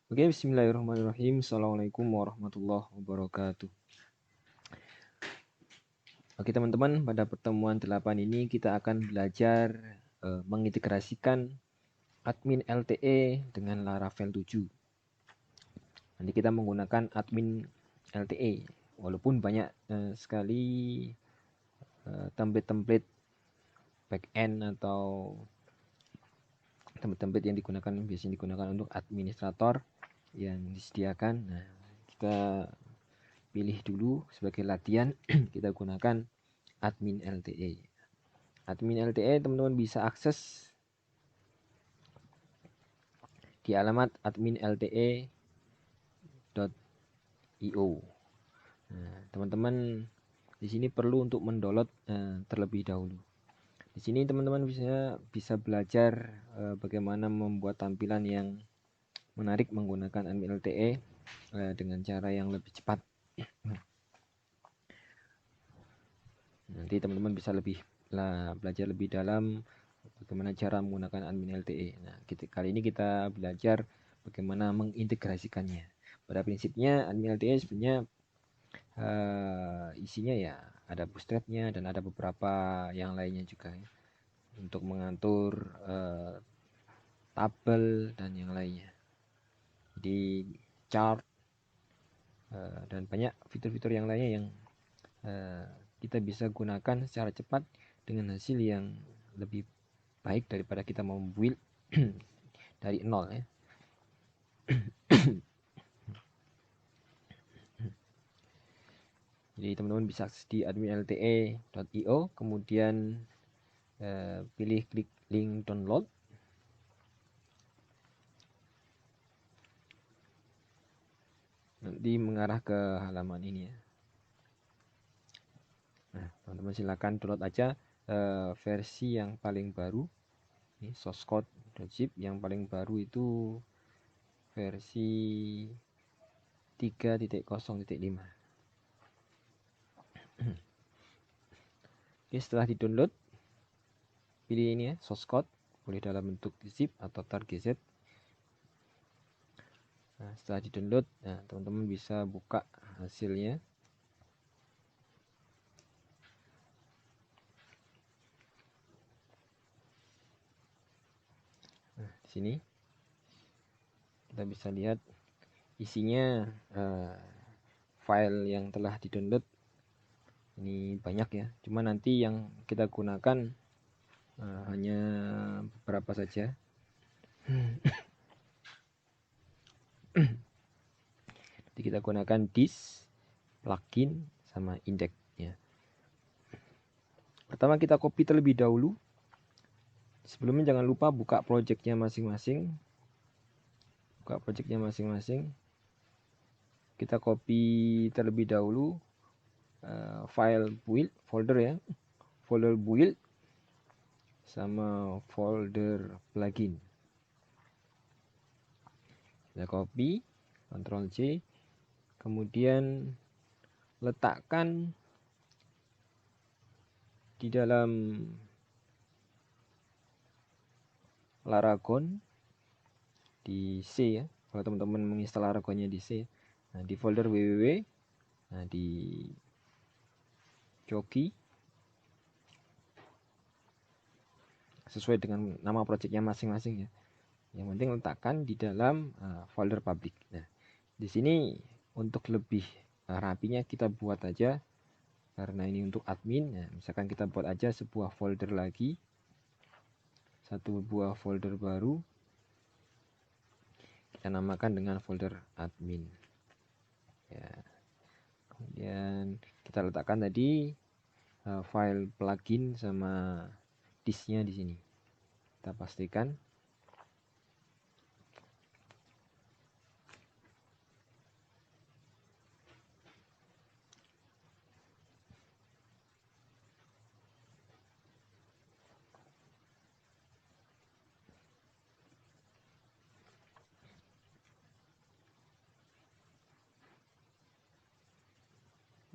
Oke, bismillahirrahmanirrahim. Assalamualaikum warahmatullahi wabarakatuh. Oke, teman-teman, pada pertemuan 8 ini kita akan belajar mengintegrasikan admin LTE dengan Laravel 7. Nanti kita menggunakan admin LTE, walaupun banyak sekali template-template backend atau template-template yang biasanya digunakan untuk administrator yang disediakan. Nah, kita pilih dulu sebagai latihan kita gunakan admin LTE. Admin LTE teman-teman bisa akses di alamat admin.lte.io. Nah, teman-teman di sini perlu untuk mendownload terlebih dahulu. Di sini teman-teman bisa belajar bagaimana membuat tampilan yang menarik menggunakan admin LTE dengan cara yang lebih cepat. Nanti teman-teman bisa belajar lebih dalam bagaimana cara menggunakan admin LTE. Nah, kali ini kita belajar bagaimana mengintegrasikannya. Pada prinsipnya admin LTE sebenarnya isinya ya ada bootstrapnya dan ada beberapa yang lainnya juga ya, untuk mengatur tabel dan yang lainnya. Jadi chart dan banyak fitur-fitur yang lainnya yang kita bisa gunakan secara cepat dengan hasil yang lebih baik daripada kita membuild dari nol ya. Jadi teman-teman bisa akses di admin.lte.io, kemudian pilih klik link download. Nanti mengarah ke halaman ini ya. Nah, teman-teman silakan download aja versi yang paling baru. Ini source code.zip yang paling baru itu versi 3.0.5. Oke, setelah di-download, pilih ini ya, source code, boleh dalam bentuk zip atau target. Nah, setelah di-download, nah, teman-teman bisa buka hasilnya. Nah, di sini kita bisa lihat isinya file yang telah di-download ini banyak ya. Cuma nanti yang kita gunakan hanya beberapa saja. Nanti kita gunakan disk, plugin, sama index ya. Pertama kita copy terlebih dahulu. Sebelumnya jangan lupa buka projectnya masing-masing. Kita copy terlebih dahulu file build, folder ya. Folder build sama folder plugin. Kita copy, Ctrl C, kemudian letakkan di dalam Laragon di C ya. Kalau teman-teman menginstal Laragonnya di C, nah, di folder www, nah di Joki sesuai dengan nama projectnya masing-masing ya. Yang penting letakkan di dalam folder public. Nah, di sini untuk lebih rapinya kita buat aja, karena ini untuk admin. Nah, misalkan kita buat aja sebuah folder lagi, satu buah folder baru, kita namakan dengan folder admin. Ya. Kemudian kita letakkan tadi file plugin sama disknya di sini. Kita pastikan.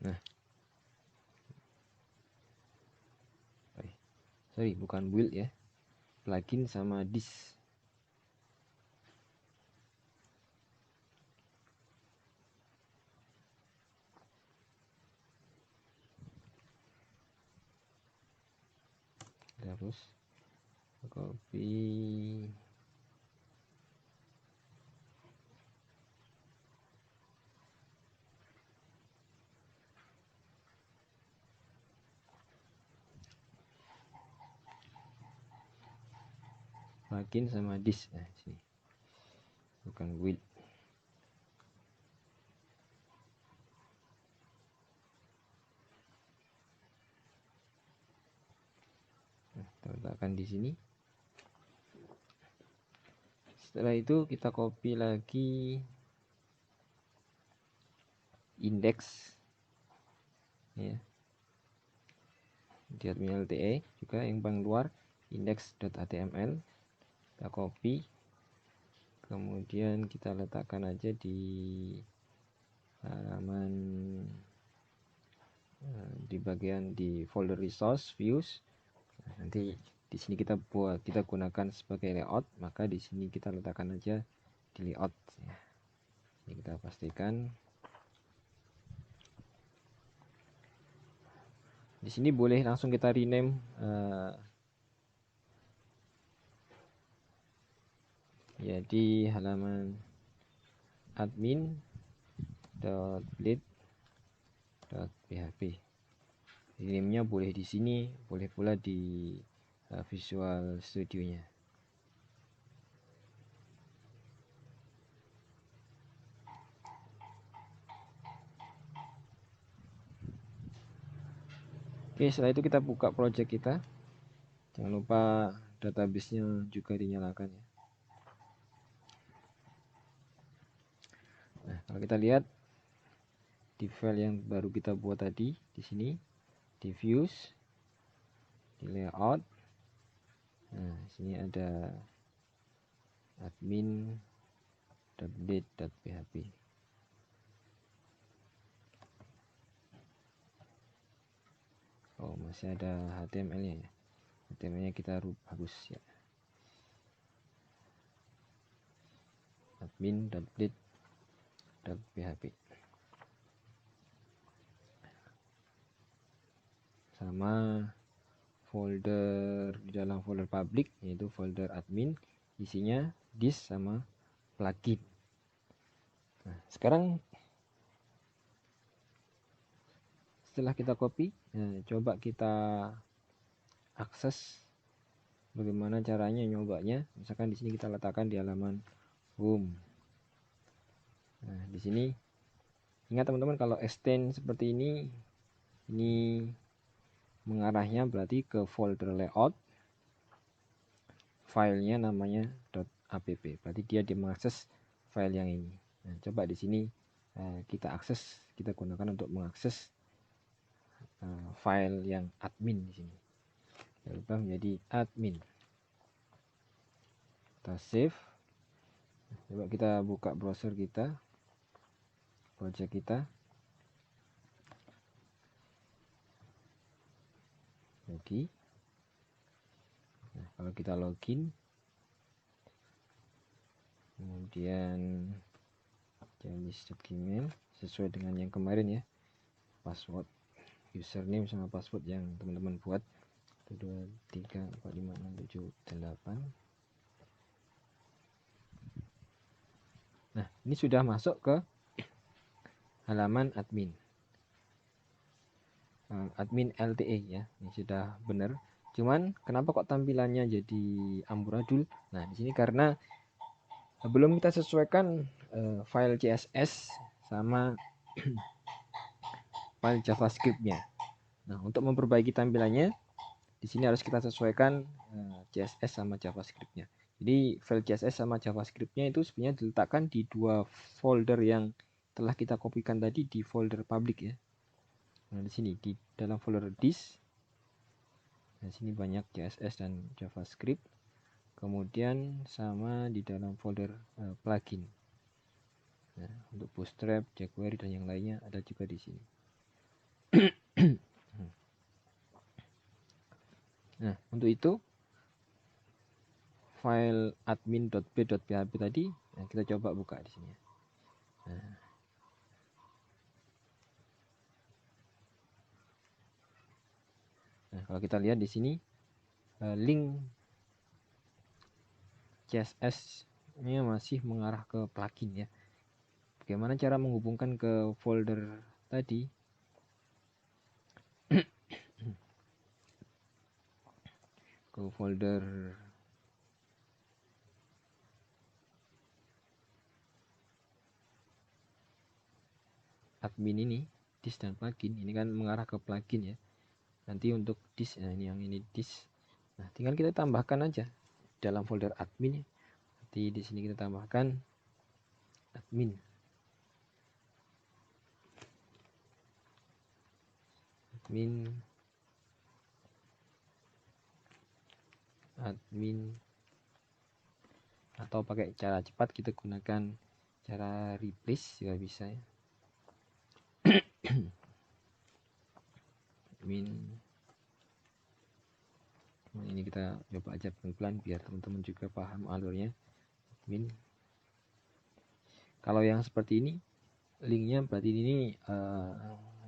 Nah, sorry bukan build ya, plugin sama disk. kita hapus, copy, plugin sama disk. Nah, sini bukan build. Nah, kita letakkan di sini. Setelah itu kita copy lagi indeks ya, di admin LTE juga yang paling luar, index.html kita copy, kemudian kita letakkan aja di halaman di bagian di folder resource views. Nah, nanti di sini kita gunakan sebagai layout, maka di sini kita letakkan aja di layout ya. Ini kita pastikan. Di sini boleh langsung kita rename ya di halaman admin.blade.php. Rename-nya boleh di sini, boleh pula di Visual Studio-nya. Oke, setelah itu kita buka project kita. Jangan lupa database-nya juga dinyalakan ya. Nah, kalau kita lihat di file yang baru kita buat tadi, di sini di views, di layout. Nah, sini ada admin.blade.php. Oh, masih ada HTML-nya ya. HTML-nya kita hapus ya. admin.blade.php. Sama folder di dalam folder public, yaitu folder admin, isinya disk sama plugin. Nah, sekarang setelah kita copy, coba kita akses. Bagaimana caranya nyobanya? Misalkan di sini kita letakkan di halaman home. Nah, di sini ingat teman-teman, kalau extend seperti ini mengarahnya berarti ke folder layout. Filenya namanya .app. Berarti dia mengakses file yang ini. Nah, coba di sini kita gunakan untuk mengakses file yang admin di sini. Kita ubah menjadi admin. Kita save. Coba kita buka browser kita, project kita. Jadi, nah, kalau kita login, kemudian Gmail sesuai dengan yang kemarin ya, password, username sama password yang teman-teman buat. 1 2 3 4 5 6 7 8. Nah, ini sudah masuk ke halaman admin. Admin LTE ya. Ini sudah benar. Cuman kenapa kok tampilannya jadi amburadul? Nah, di sini karena belum kita sesuaikan file CSS sama file JavaScript-nya. Nah, untuk memperbaiki tampilannya, di sini harus kita sesuaikan CSS sama JavaScript-nya. Jadi file CSS sama JavaScript-nya itu sebenarnya diletakkan di dua folder yang telah kita kopikan tadi di folder public ya. Nah, di sini di dalam folder disk. Nah, sini banyak CSS dan JavaScript. Kemudian sama di dalam folder plugin. Nah, untuk Bootstrap, jQuery dan yang lainnya ada juga di sini. Nah, untuk itu file admin.b.php tadi, nah, kita coba buka di sini. Nah, kalau kita lihat di sini link CSS-nya masih mengarah ke plugin ya. Bagaimana cara menghubungkan ke folder tadi? Ke folder admin ini, disk dan plugin. Ini kan mengarah ke plugin ya. Nanti untuk disk, nah ini yang ini disk. Nah, tinggal kita tambahkan aja dalam folder admin. Nanti di sini kita tambahkan admin. Admin atau pakai cara cepat kita gunakan cara replace juga bisa ya. Admin. Nah, ini kita coba aja pelan-pelan biar teman-teman juga paham alurnya. Admin. Kalau yang seperti ini linknya berarti ini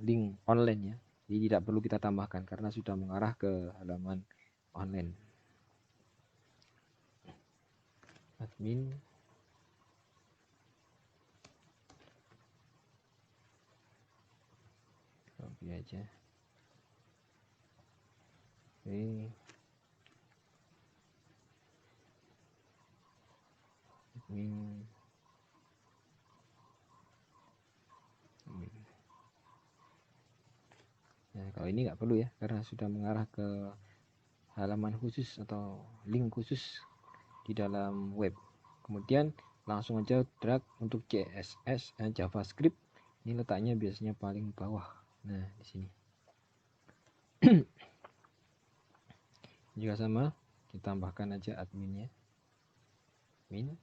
link online ya. Jadi tidak perlu kita tambahkan karena sudah mengarah ke halaman online. Admin. Copy aja. Oke. Admin. Nah, kalau ini nggak perlu ya karena sudah mengarah ke halaman khusus atau link khusus di dalam web. Kemudian langsung aja drag untuk CSS dan JavaScript. Ini letaknya biasanya paling bawah. Nah, di sini. Juga sama, ditambahkan aja adminnya. Admin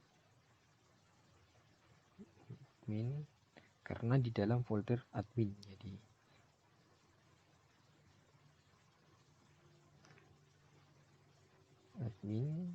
karena di dalam folder admin. Jadi admin.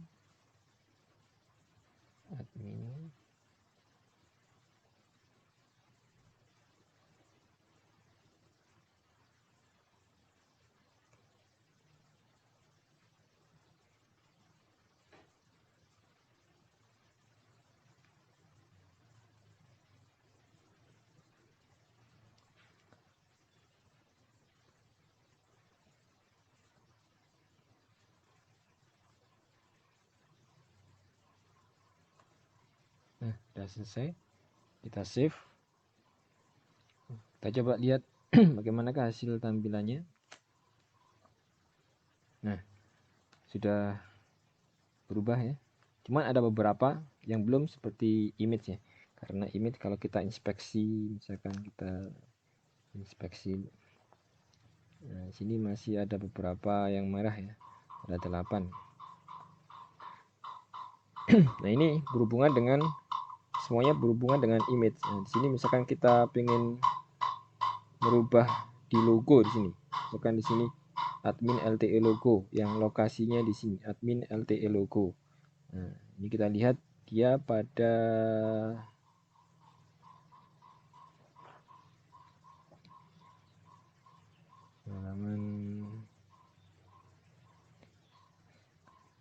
Nah, sudah selesai. Kita save. Kita coba lihat bagaimanakah hasil tampilannya. Nah, sudah berubah ya. Cuman ada beberapa yang belum seperti image ya. Karena image kalau kita inspeksi, misalkan kita inspeksi, nah sini masih ada beberapa yang merah ya. Ada 8. Nah, ini berhubungan dengan semuanya berhubungan dengan image. Nah, di sini misalkan kita ingin merubah di logo di sini. Misalkan di sini admin LTE logo yang lokasinya di sini admin LTE logo. Nah, ini kita lihat dia pada halaman,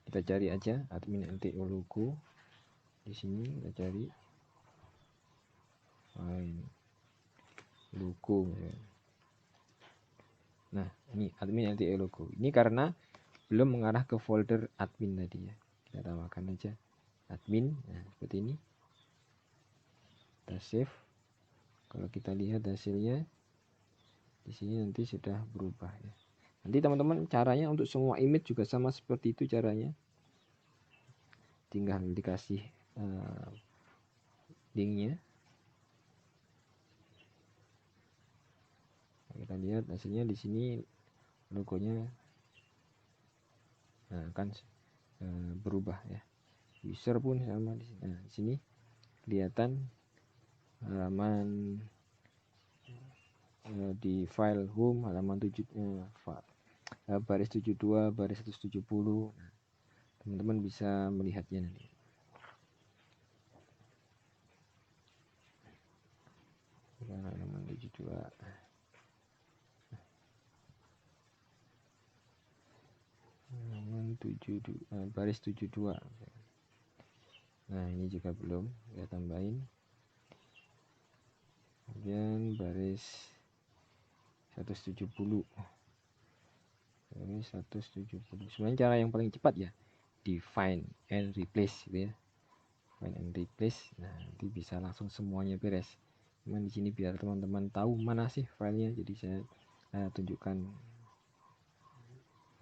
kita cari aja admin LTE logo di sini, kita cari logo ya. Nah, ini admin LTE logo. Ini karena belum mengarah ke folder admin tadi ya. Kita tambahkan aja admin. Nah, seperti ini. Kita save. Kalau kita lihat hasilnya di sini nanti sudah berubah ya. Nanti teman-teman caranya untuk semua image juga sama seperti itu caranya. Tinggal dikasih linknya. Kita lihat hasilnya di sini logonya akan berubah ya. User pun sama di sini. Nah, di sini kelihatan halaman di file home halaman baris 72 baris 170. Nah, teman-teman bisa melihatnya nanti. Halaman 72. Halaman baris 72. Nah ini juga belum, kita tambahin. Kemudian baris 170, baris 170. Sebenarnya cara yang paling cepat ya di find and replace gitu ya, find and replace. Nah nanti bisa langsung semuanya beres. Cuman di sini biar teman-teman tahu mana sih filenya, jadi saya tunjukkan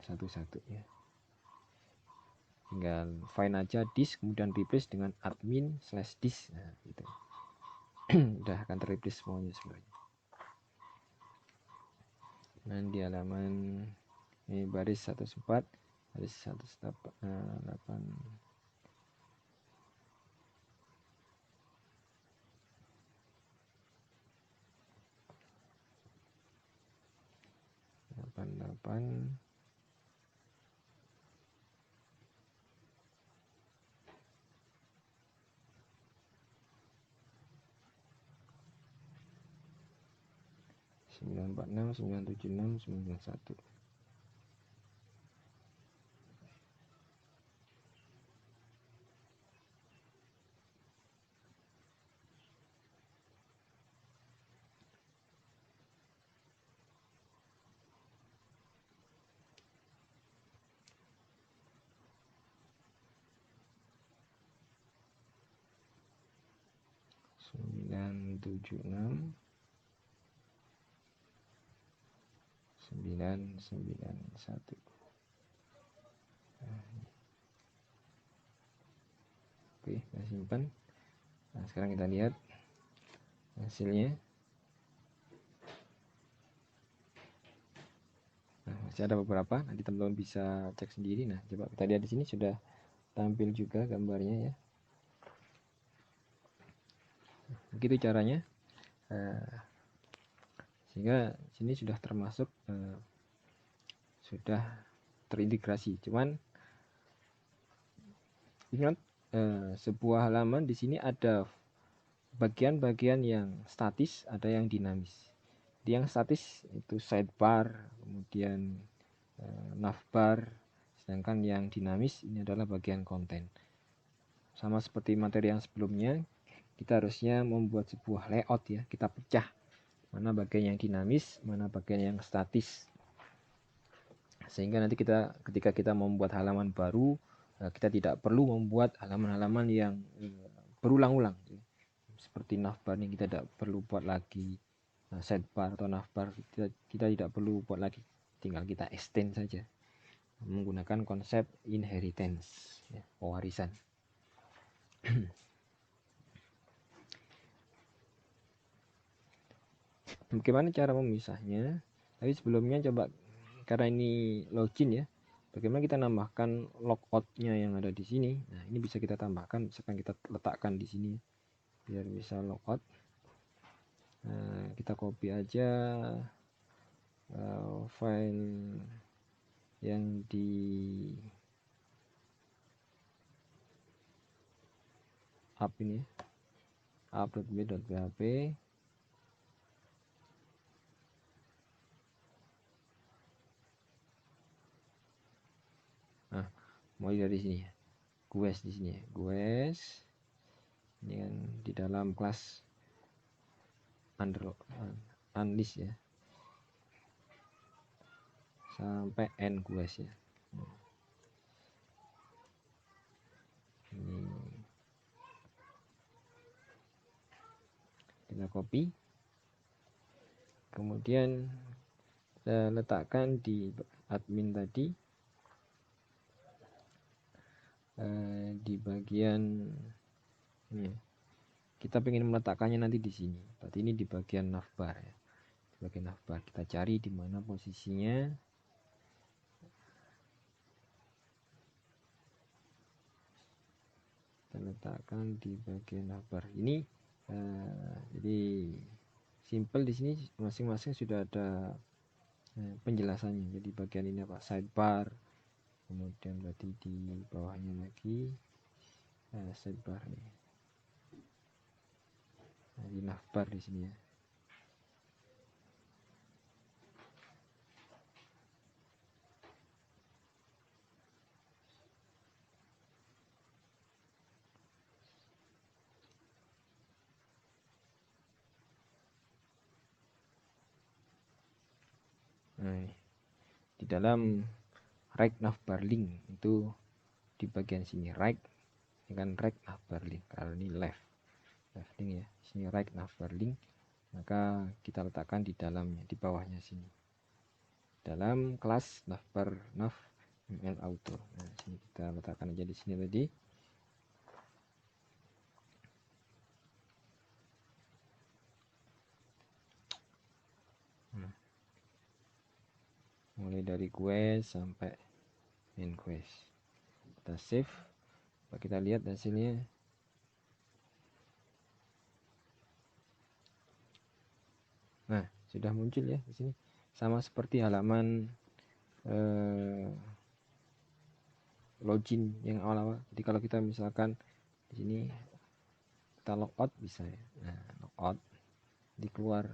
satu-satu ya. Tinggal find aja disk, kemudian replace dengan admin/disk. Nah gitu. Udah akan terreplace semuanya sebenarnya. Nah di halaman ini baris 14, baris 108, sembilan 946, 976, 91. Sembilan tujuh enam 991. Oke, kita simpan. Nah, sekarang kita lihat hasilnya. Nah, masih ada beberapa, nanti teman-teman bisa cek sendiri. Nah, coba kita lihat di sini sudah tampil juga gambarnya ya. Begitu caranya. Sehingga sini sudah termasuk sudah terintegrasi. Cuman ingat, sebuah halaman di sini ada bagian-bagian yang statis, ada yang dinamis. Yang statis itu sidebar, kemudian navbar, sedangkan yang dinamis ini adalah bagian konten. Sama seperti materi yang sebelumnya, kita harusnya membuat sebuah layout ya, kita pecah mana bagian yang dinamis, mana bagian yang statis, sehingga nanti ketika kita membuat halaman baru, kita tidak perlu membuat halaman-halaman yang berulang-ulang seperti navbar ini. Kita tidak perlu buat lagi sidebar atau navbar, kita tidak perlu buat lagi, tinggal kita extend saja menggunakan konsep inheritance ya, pewarisan. Bagaimana cara memisahnya? Tapi sebelumnya coba, karena ini login ya, bagaimana kita nambahkan logoutnya yang ada di sini. Nah ini bisa kita tambahkan, misalkan kita letakkan di sini biar bisa logout. Nah, kita copy aja file yang di up ini, up.b.php. Nah, mulai dari sini ya, gues di sini ya, gues ini kan di dalam kelas unlist ya, sampai n gues ya. Ini kita copy, kemudian kita letakkan di admin tadi, di bagian ini. Kita ingin meletakkannya nanti di sini, berarti ini di bagian navbar ya. Di bagian navbar kita cari di mana posisinya. Kita letakkan di bagian navbar ini. Jadi simple, di sini masing-masing sudah ada penjelasannya. Jadi bagian ini apa, sidebar, kemudian berarti di bawahnya lagi sidebar nih. Nah, di navbar di sini ya. Nah, di dalam right navbar link itu di bagian sini right, ini kan right navbar link, kalau ini left link ya, sini right navbar link, maka kita letakkan di dalamnya, di bawahnya sini, dalam kelas navbar nav ml auto. Nah, sini kita letakkan aja di sini tadi. Mulai dari quest sampai main quest, kita save, kita lihat hasilnya. Nah, sudah muncul ya di sini, sama seperti halaman login yang awal-awal. Jadi kalau kita misalkan di sini kita logout bisa ya. Nah, logout di keluar,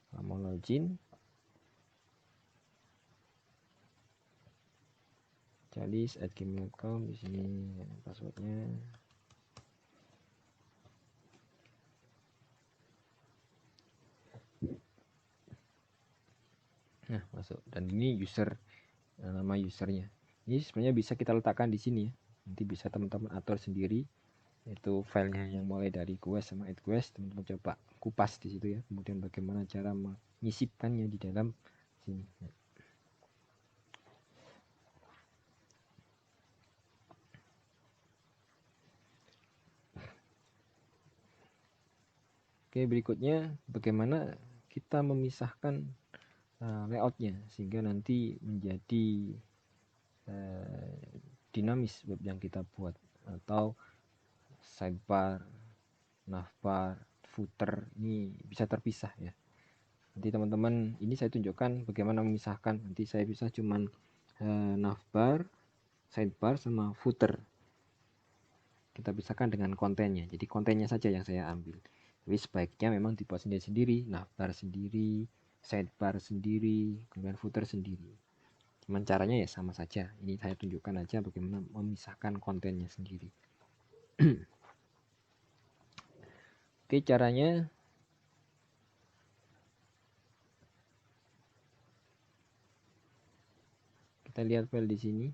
kalau mau login jalis@gmail.com, di sini passwordnya. Nah, masuk, dan ini user, nama usernya ini sebenarnya bisa kita letakkan di sini ya, nanti bisa teman-teman atur sendiri itu filenya, yang mulai dari quest sama add quest, teman-teman coba kupas di situ ya, kemudian bagaimana cara menyisipkannya di dalam sini. Oke, berikutnya bagaimana kita memisahkan layoutnya sehingga nanti menjadi dinamis web yang kita buat, atau sidebar, navbar, footer ini bisa terpisah ya. Nanti teman-teman, ini saya tunjukkan bagaimana memisahkan. Nanti saya bisa cuman navbar, sidebar sama footer kita pisahkan dengan kontennya. Jadi kontennya saja yang saya ambil. Tapi sebaiknya memang dibuat sendiri-sendiri, navbar sendiri, sidebar sendiri, kemudian footer sendiri. Cuman caranya ya sama saja. Ini saya tunjukkan aja bagaimana memisahkan kontennya sendiri. Oke, caranya kita lihat file di sini.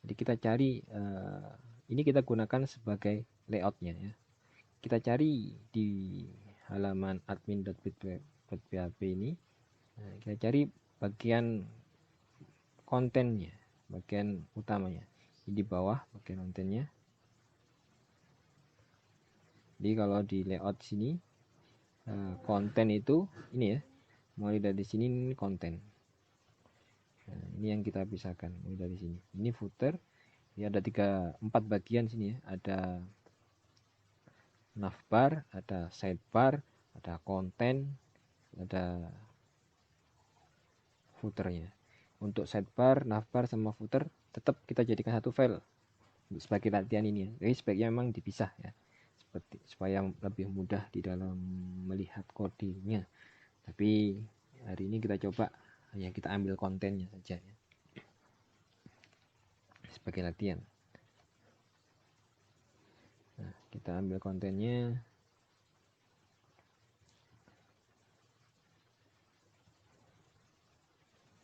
Jadi kita cari, ini kita gunakan sebagai layoutnya ya. Kita cari di halaman admin.php ini. Nah, kita cari bagian kontennya, bagian utamanya. Di bawah bagian kontennya. Jadi kalau di layout sini, konten itu ini ya, mulai dari sini ini konten. Nah, ini yang kita pisahkan mulai dari sini. Ini footer. Ya, ada 4 bagian sini ya. Ada navbar, ada sidebar, ada konten, ada footernya. Untuk sidebar, navbar sama footer tetap kita jadikan satu file sebagai latihan ini ya. Jadi sebaiknya memang dipisah ya, seperti supaya lebih mudah di dalam melihat codingnya. Tapi hari ini kita coba hanya kita ambil kontennya saja ya, sebagai latihan. Nah, kita ambil kontennya.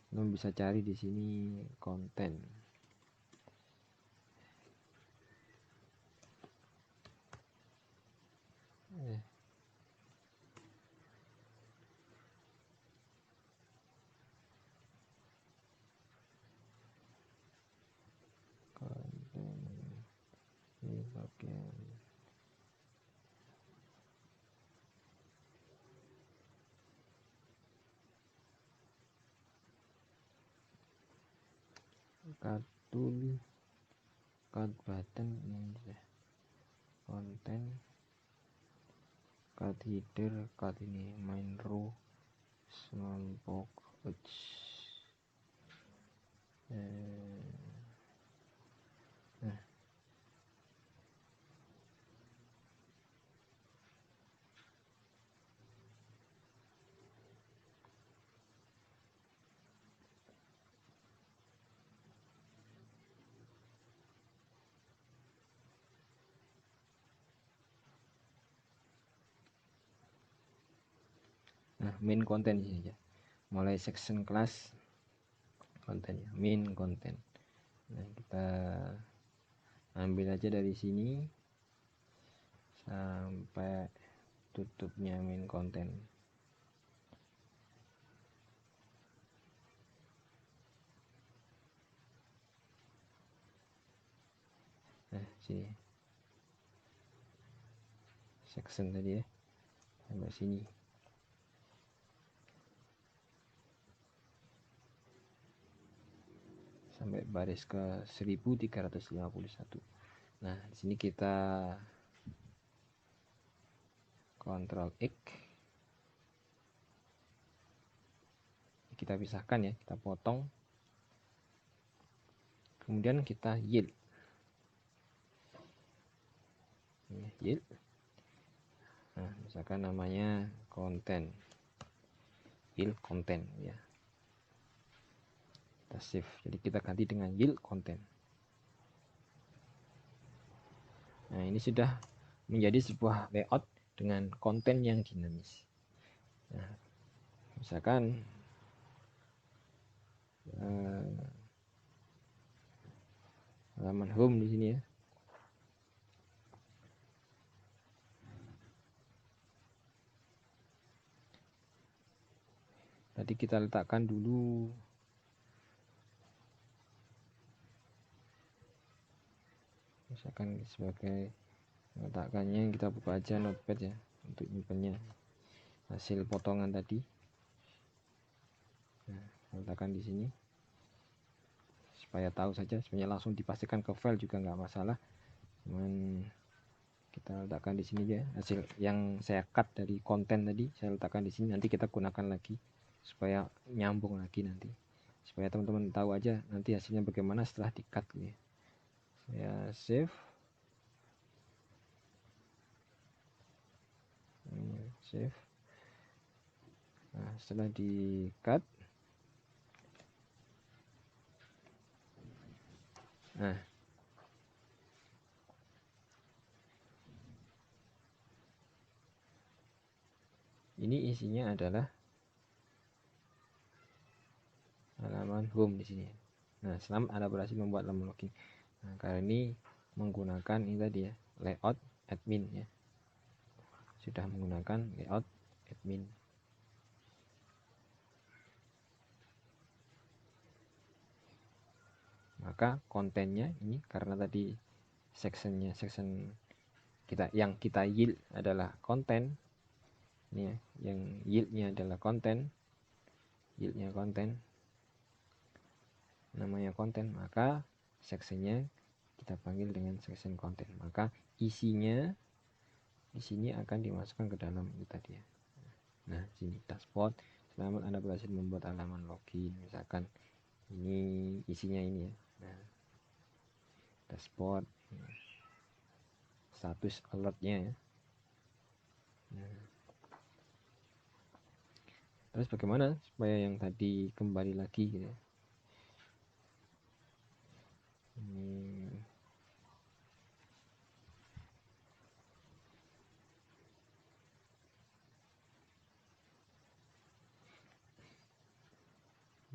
Kamu bisa cari di sini konten. Konten ini bagian kartun, card button, ini konten, card header, card ini main row, small box, nah, main konten ini aja. Mulai section class, kontennya, min konten. Nah, kita ambil aja dari sini sampai tutupnya min konten. Nah, sini section tadi ya, sampai sini. Sampai baris ke 1351. Nah, di sini kita Ctrl X. Kita pisahkan ya, kita potong. Kemudian kita yield. Yield. Nah, misalkan namanya konten. Yield konten ya. Kita save. Jadi kita ganti dengan yield konten. Nah, ini sudah menjadi sebuah layout dengan konten yang dinamis. Nah, misalkan halaman home di sini ya. Tadi kita letakkan dulu misalkan sebagai letakkannya, kita buka aja notepad ya untuk nyimpannya hasil potongan tadi. Nah, letakkan di sini supaya tahu saja. Sebenarnya langsung dipastikan ke file juga nggak masalah, cuman kita letakkan di sini ya hasil yang saya cut dari konten tadi, saya letakkan di sini. Nanti kita gunakan lagi supaya nyambung lagi nanti, supaya teman-teman tahu aja nanti hasilnya bagaimana setelah di cut ya. Saya save. Save. Nah, setelah di cut, nah ini isinya adalah halaman home di sini. Nah, selamat Anda berhasil membuat halaman login. Nah, kali ini menggunakan ini tadi ya, layout admin ya. Sudah menggunakan layout admin. Maka kontennya ini karena tadi section kita yang kita yield adalah konten. Ini ya, yang yieldnya adalah konten. Yieldnya konten. Namanya konten, maka sectionnya kita panggil dengan section konten. Maka isinya di sini akan dimasukkan ke dalam itu tadi ya. Nah, sini dashboard. Selamat Anda berhasil membuat halaman login. Misalkan ini isinya ini ya. Nah, dashboard, status alertnya ya. Nah, terus bagaimana supaya yang tadi kembali lagi gitu ya. Ini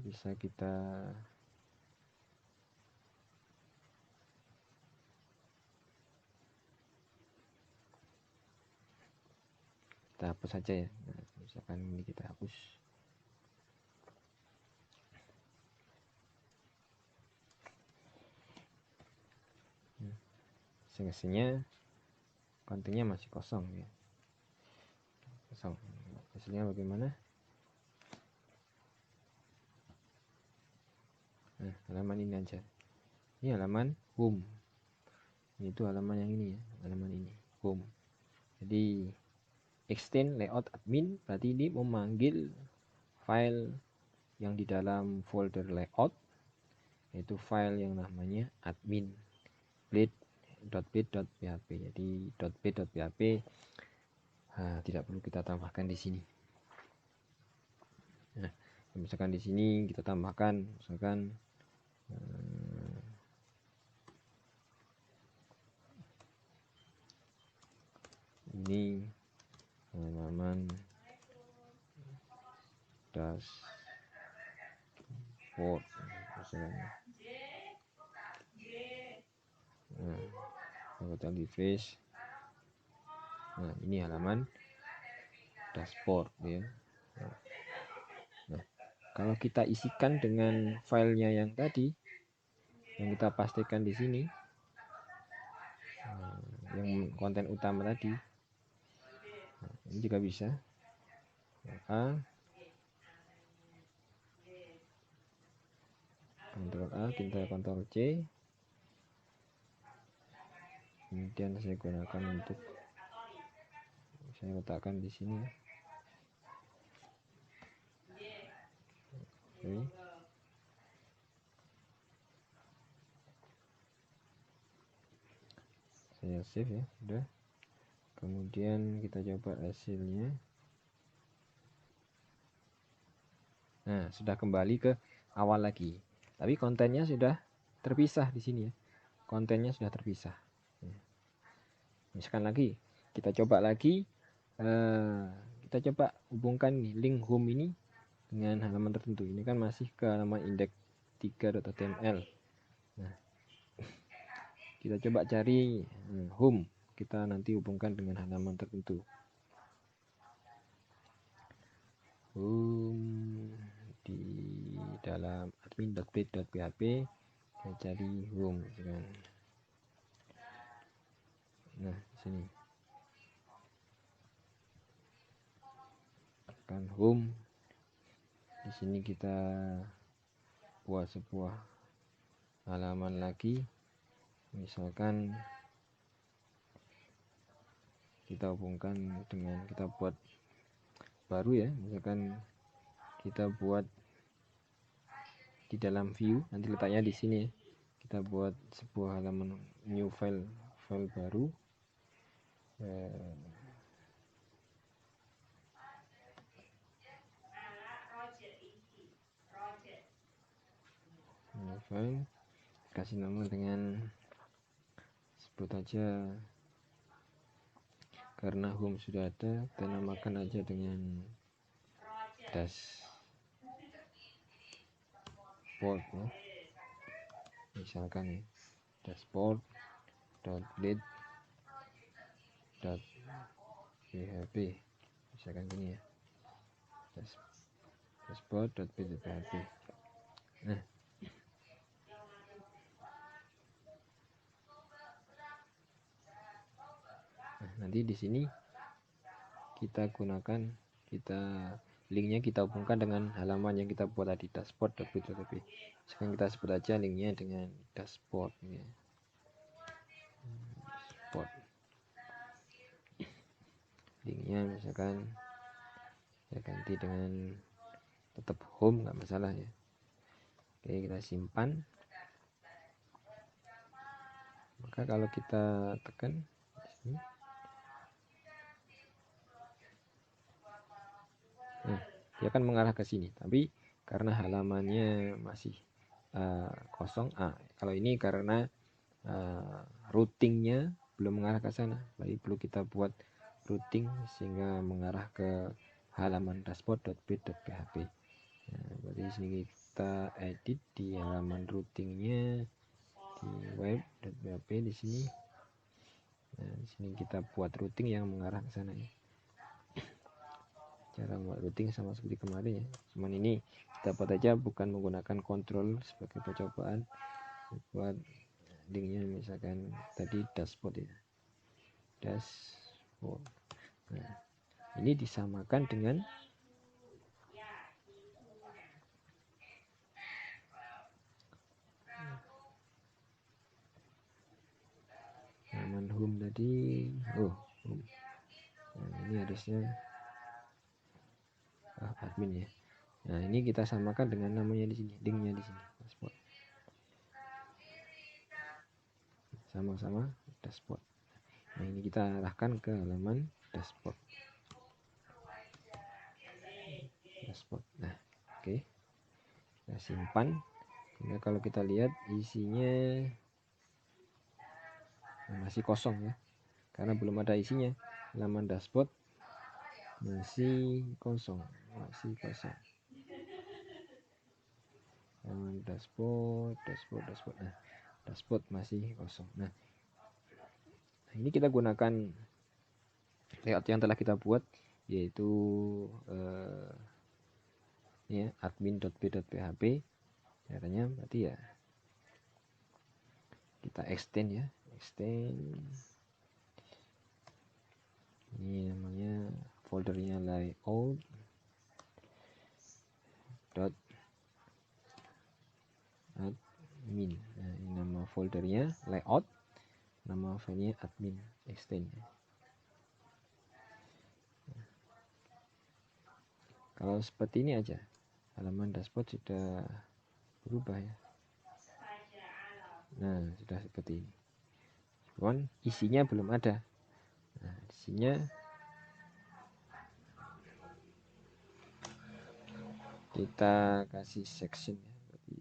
bisa kita hapus saja ya. Nah, misalkan ini kita hapus. Hasilnya kontennya masih kosong ya. Kosong. Hasilnya bagaimana? Nah, halaman ini aja. Ini halaman home. Itu halaman yang ini ya, halaman ini home. Jadi extend layout admin berarti ini memanggil file yang di dalam folder layout, yaitu file yang namanya admin blade.blade.php. Jadi .blade.php tidak perlu kita tambahkan di sini. Nah, misalkan di sini kita tambahkan misalkan ini halaman dashboard Nah, hotel refresh. Nah, ini halaman dashboard ya. Nah, kalau kita isikan dengan filenya yang tadi, yang kita pastikan di sini, yang konten utama tadi, nah, ini juga bisa. Ctrl A, kita Ctrl C, kemudian saya gunakan untuk saya letakkan di sini. Oke. Saya save ya, sudah. Kemudian kita coba hasilnya. Nah, sudah kembali ke awal lagi. Tapi kontennya sudah terpisah di sini ya. Kontennya sudah terpisah. Misalkan lagi, kita coba lagi. Kita coba hubungkan nih, link home ini dengan halaman tertentu. Ini kan masih ke halaman index3.html. Nah, kita coba cari home. Kita nanti hubungkan dengan halaman tertentu. Home di dalam admin.page.php, saya cari home kan. Nah, sini kan home. Di sini kita buat sebuah halaman lagi, misalkan kita hubungkan dengan, kita buat baru ya, misalkan kita buat di dalam view, nanti letaknya di sini ya. Kita buat sebuah halaman new file baru. New file, kasih nama dengan, sebut aja, karena home sudah ada, kita namakan aja dengan dashboard ya. Misalkan ya, dashboard.blade.php, misalkan gini ya, dashboard.blade.php. Nah, nanti di sini kita gunakan, linknya kita hubungkan dengan halaman yang kita buat tadi, dashboard.blade.php. Sekarang kita sebut aja linknya dengan dashboard ya. Dashboard. Linknya misalkan saya ganti dengan tetap home, nggak masalah ya. Oke, kita simpan. Maka kalau kita tekan di sini, nah, dia akan mengarah ke sini. Tapi karena halamannya masih kosong, kalau ini karena routingnya belum mengarah ke sana, jadi perlu kita buat routing sehingga mengarah ke halaman dashboard.blade.php. Nah, berarti di sini kita edit di halaman routingnya di web.php di sini. Nah, di sini kita buat routing yang mengarah ke sana ya. Cara membuat routing sama seperti kemarin ya, cuman ini kita buat aja bukan menggunakan kontrol sebagai percobaan. Buat linknya misalkan tadi dashboard ya, dashboard. Nah, ini disamakan dengan halaman home tadi. Home. Nah, ini harusnya admin ya. Nah, ini kita samakan dengan namanya di sini, linknya di sini, dashboard. Sama-sama dashboard. Nah, ini kita arahkan ke halaman dashboard. Nah, oke. Kita simpan. Nah, kalau kita lihat isinya masih kosong ya, karena belum ada isinya. Halaman dashboard masih kosong. dashboard. Nah, dashboard masih kosong. Nah, ini kita gunakan layout yang telah kita buat, yaitu ya admin.p.php. Caranya berarti ya kita extend ya, ini namanya foldernya layout dot admin. Nah, ini nama foldernya layout, nama filenya admin extend. Kalau seperti ini aja, halaman dashboard sudah berubah ya. Nah, sudah seperti ini. Cuman isinya belum ada. Nah, isinya kita kasih section ya. Berarti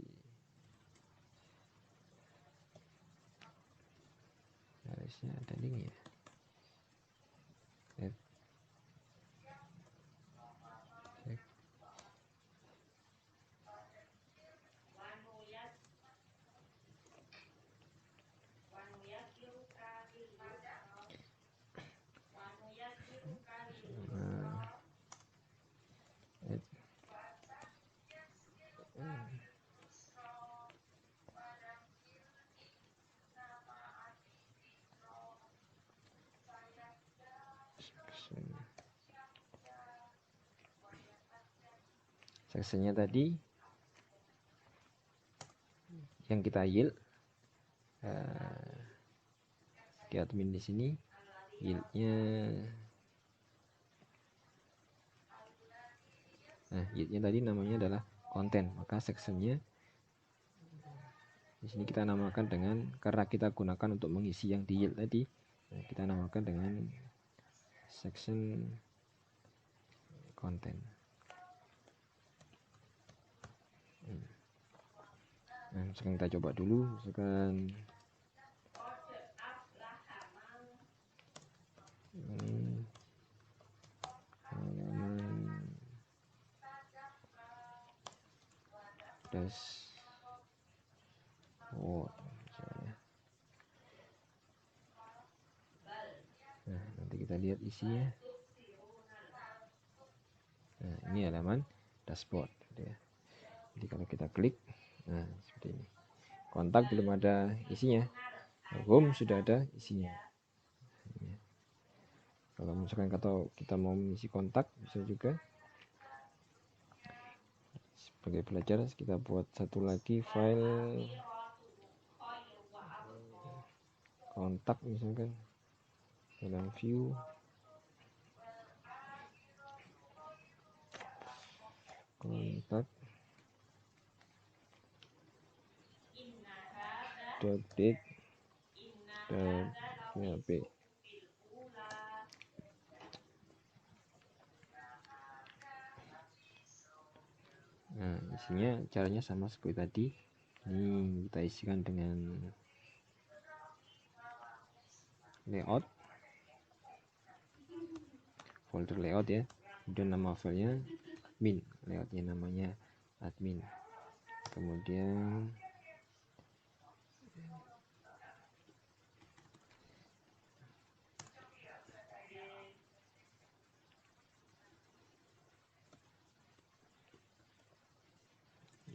harusnya ada link ya. Sectionnya tadi yang kita yield di admin di sini, yieldnya, nah yieldnya tadi namanya adalah konten, maka sectionnya di sini kita namakan dengan, karena kita gunakan untuk mengisi yang di yield tadi, nah, kita namakan dengan section konten. Nah, sekarang kita coba dulu, misalkan halaman dashboard misalnya. Nah, nanti kita lihat isinya. Nah, ini halaman dashboard gitu ya. Jadi kalau kita klik, nah seperti ini. Kontak belum ada isinya. Home sudah ada isinya. Kalau misalkan kita mau mengisi kontak, bisa juga. Sebagai pelajar kita buat satu lagi file kontak misalkan dalam view kontak date dan php. Nah, isinya caranya sama seperti tadi. Ini kita isikan dengan layout, folder layout ya. Kemudian nama filenya admin, layoutnya namanya admin. Kemudian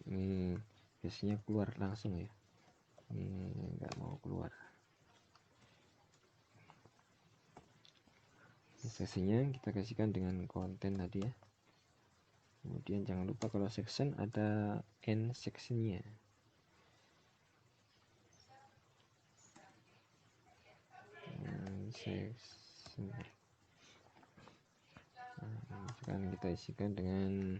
ini biasanya keluar langsung ya, ini nggak mau keluar. Sesinya kita kasihkan dengan konten tadi ya. Kemudian jangan lupa kalau section ada end sectionnya. Section. Nah, sekarang kita isikan dengan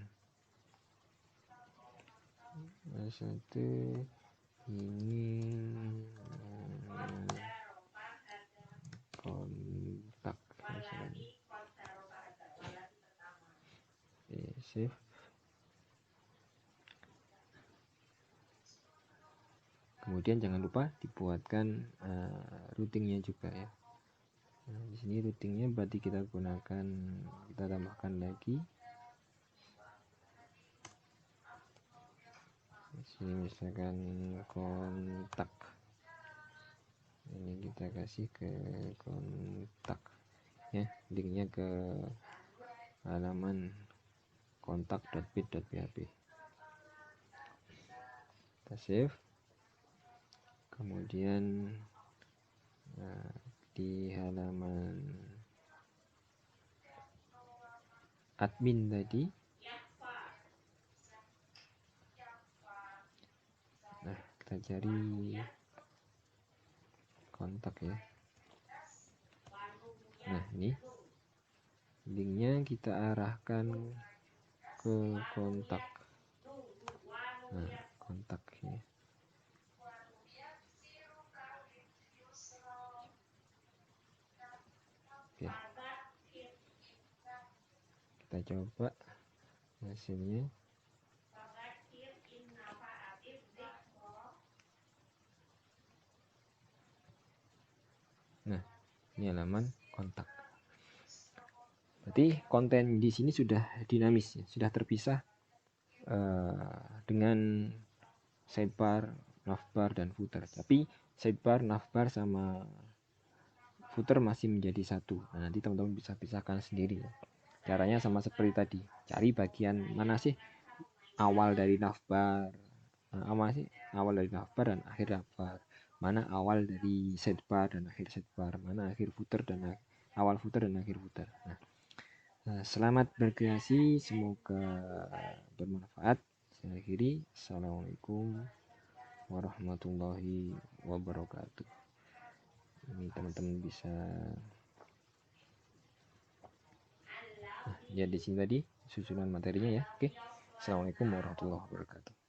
satu ingin kontak misalnya. Save. Kemudian jangan lupa dibuatkan routingnya juga ya. Nah, di sini routingnya berarti kita tambahkan lagi Ini misalkan kontak, ini kita kasih ke kontak ya, linknya ke halaman kontak.bit.php. Kita save, kemudian di halaman admin tadi, nah kita cari kontak ya. Nah ini linknya kita arahkan ke kontak. Nah kontak ya. Oke. Kita coba hasilnya. Nah ini halaman kontak. Berarti konten di sini sudah dinamis ya, sudah terpisah dengan sidebar, navbar, dan footer. Tapi sidebar, navbar, sama footer masih menjadi satu. Nah, nanti teman-teman bisa pisahkan sendiri ya. Caranya sama seperti tadi. Cari bagian mana sih awal dari navbar, awal dari navbar dan akhir navbar. Mana awal dari sidebar dan akhir sidebar. Mana akhir footer dan awal footer dan akhir footer. Nah, selamat berkreasi, semoga bermanfaat. Saya akhiri. Assalamualaikum warahmatullahi wabarakatuh. Ini teman-teman bisa lihat di sini tadi susunan materinya ya. Oke. Assalamualaikum warahmatullahi wabarakatuh.